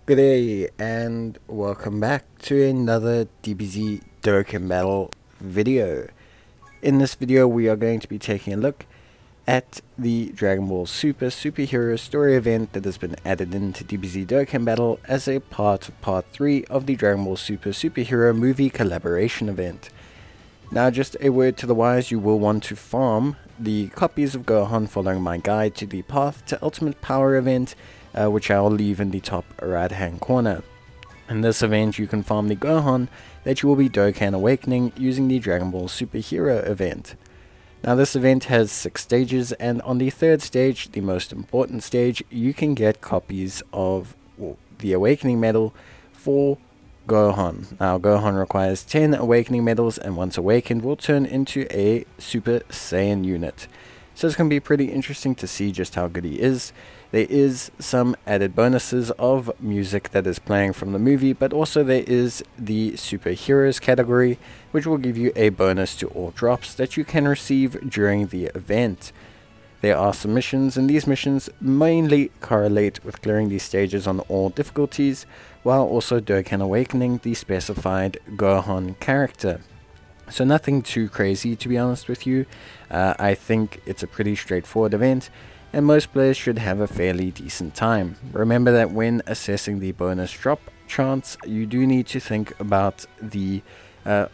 Good day and welcome back to another Dbz Dokkan battle video. In this video we are going to be taking a look at the Dragon Ball Super Superhero Story event that has been added into Dbz Dokkan battle as a part of part 3 of the Dragon Ball Super Superhero movie collaboration event. Now just a word to the wise, you will want to farm the copies of Gohan following my guide to the Path to Ultimate Power event, which I will leave in the top right hand corner. In this event you can farm the Gohan that you will be Dokkan Awakening using the Dragon Ball Superhero event. Now this event has 6 stages, and on the 3rd stage, the most important stage, you can get copies of the Awakening Medal for Gohan. Now Gohan requires 10 Awakening Medals, and once awakened will turn into a Super Saiyan unit. So it's going to be pretty interesting to see just how good he is. There is some added bonuses of music that is playing from the movie, but also there is the superheroes category, which will give you a bonus to all drops that you can receive during the event. There are some missions, and these missions mainly correlate with clearing these stages on all difficulties, while also Dokkan Awakening the specified Gohan character. So nothing too crazy, to be honest with you. I think it's a pretty straightforward event, and most players should have a fairly decent time. Remember that when assessing the bonus drop chance, you do need to think about the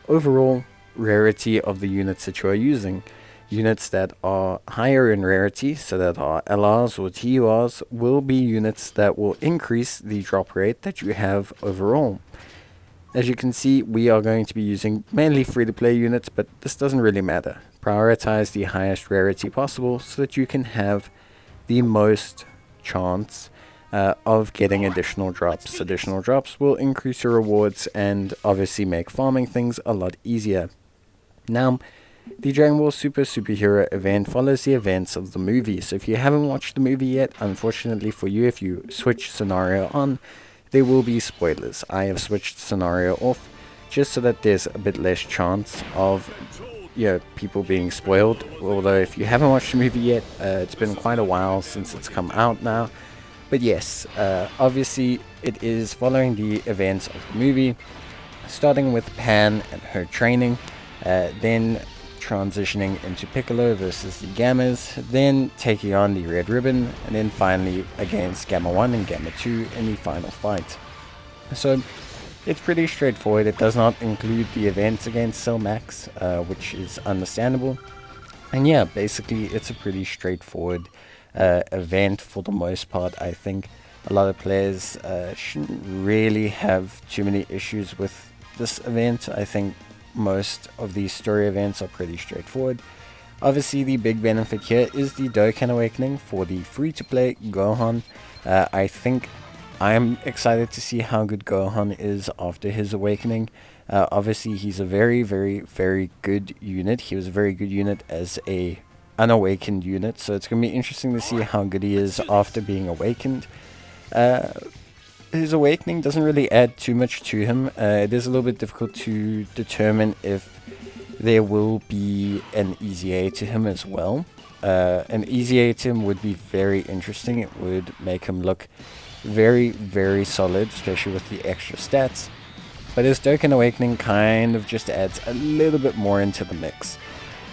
overall rarity of the units that you are using. Units that are higher in rarity, so that are LRs or TURs, will be units that will increase the drop rate that you have overall. As you can see, we are going to be using mainly free-to-play units, but this doesn't really matter. Prioritize the highest rarity possible so that you can have the most chance of getting additional drops. Additional drops will increase your rewards and obviously make farming things a lot easier. Now, the Dragon Ball Super Superhero event follows the events of the movie, so if you haven't watched the movie yet, unfortunately for you, if you switch scenario on, there will be spoilers. I have switched scenario off just so that there's a bit less chance of people being spoiled. Although if you haven't watched the movie yet, it's been quite a while since it's come out now. But yes, obviously it is following the events of the movie, starting with Pan and her training, then transitioning into Piccolo versus the Gammas, then taking on the Red Ribbon, and then finally against Gamma 1 and Gamma 2 in the final fight. So it's pretty straightforward. It does not include the events against Cell Max, which is understandable. And yeah, basically it's a pretty straightforward event for the most part. I think a lot of players shouldn't really have too many issues with this event. I think most of these story events are pretty straightforward. Obviously the big benefit here is the Dokkan Awakening for the free-to-play Gohan. I think I'm excited to see how good Gohan is after his awakening. Obviously he's a very, very, very good unit. He was a very good unit as a unawakened unit, so it's going to be interesting to see how good he is after being awakened. His awakening doesn't really add too much to him. It is a little bit difficult to determine if there will be an easy A to him as well. An easy A to him would be very interesting. It would make him look very, very solid, especially with the extra stats. But his Dokkan Awakening kind of just adds a little bit more into the mix.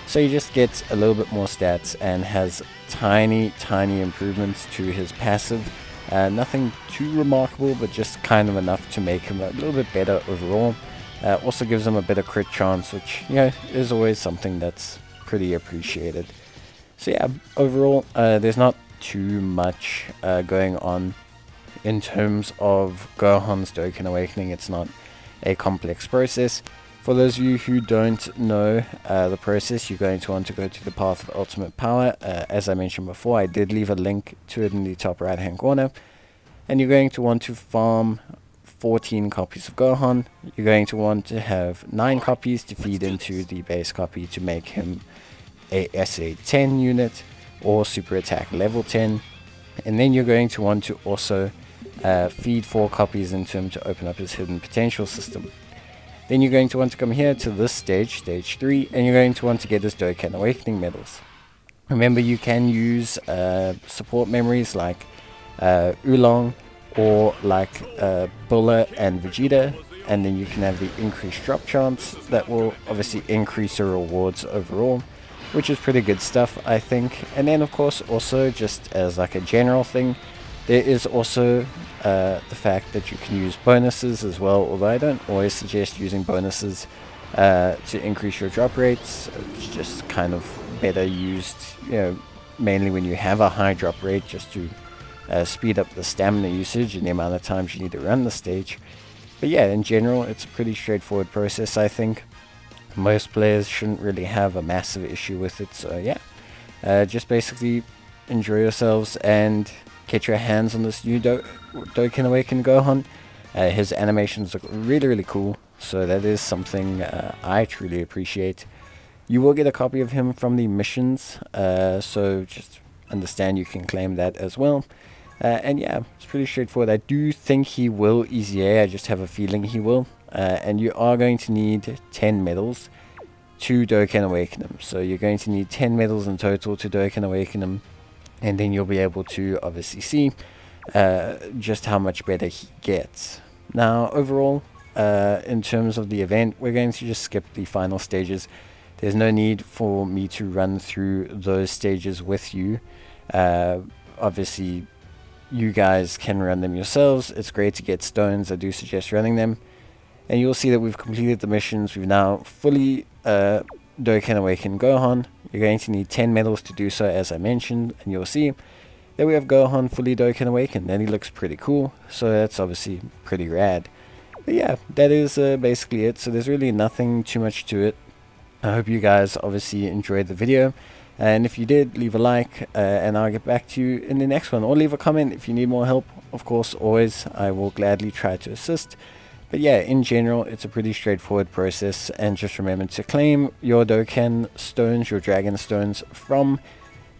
So he just gets a little bit more stats and has tiny, tiny improvements to his passive. Nothing too remarkable, but just kind of enough to make him a little bit better overall. Also gives him a better crit chance, which is always something that's pretty appreciated. So yeah, overall there's not too much going on in terms of Gohan's Dokkan Awakening. It's not a complex process. For those of you who don't know the process, you're going to want to go to the Path of Ultimate Power. As I mentioned before, I did leave a link to it in the top right hand corner. And you're going to want to farm 14 copies of Gohan. You're going to want to have 9 copies to feed into the base copy to make him a SA10 unit or Super Attack level 10. And then you're going to want to also feed 4 copies into him to open up his hidden potential system. Then you're going to want to come here to this stage, stage 3, and you're going to want to get his Dokkan Awakening medals. Remember, you can use support memories like Oolong or like Bulla and Vegeta, and then you can have the increased drop chance that will obviously increase your rewards overall, which is pretty good stuff, I think. And then of course also, just as like a general thing, there is also the fact that you can use bonuses as well, although I don't always suggest using bonuses to increase your drop rates. It's just kind of better used, mainly when you have a high drop rate, just to speed up the stamina usage and the amount of times you need to run the stage. But yeah, in general, it's a pretty straightforward process, I think. Most players shouldn't really have a massive issue with it, so yeah. Just basically enjoy yourselves and get your hands on this new Dokkan Awaken Gohan. His animations look really, really cool, so that is something I truly appreciate. You will get a copy of him from the missions, so just understand you can claim that as well. And yeah, it's pretty straightforward. I do think he will EZA, I just have a feeling he will. And you are going to need 10 medals to Dokkan Awaken him. So you're going to need 10 medals in total to Dokkan Awaken him. And then you'll be able to obviously see just how much better he gets. Now overall, in terms of the event, we're going to just skip the final stages. There's no need for me to run through those stages with you. Obviously, you guys can run them yourselves. It's great to get stones. I do suggest running them. And you'll see that we've completed the missions. We've now fully Dokkan Awaken Gohan. You're going to need 10 medals to do so, as I mentioned. And you'll see that we have Gohan fully Dokkan Awaken. And he looks pretty cool. So that's obviously pretty rad. But yeah, that is basically it. So there's really nothing too much to it. I hope you guys obviously enjoyed the video. And if you did, leave a like, and I'll get back to you in the next one. Or leave a comment if you need more help. Of course, always, I will gladly try to assist. But yeah, in general, it's a pretty straightforward process. And just remember to claim your Dokkan stones, your Dragon stones, from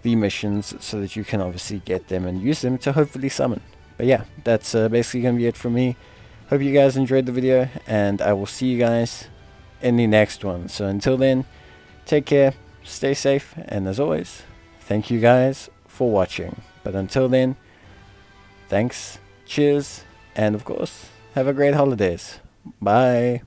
the missions, so that you can obviously get them and use them to hopefully summon. But yeah, that's basically going to be it from me. Hope you guys enjoyed the video, and I will see you guys in the next one. So until then, take care. Stay safe, and as always, thank you guys for watching. But until then, thanks, cheers, and of course, have a great holidays. Bye.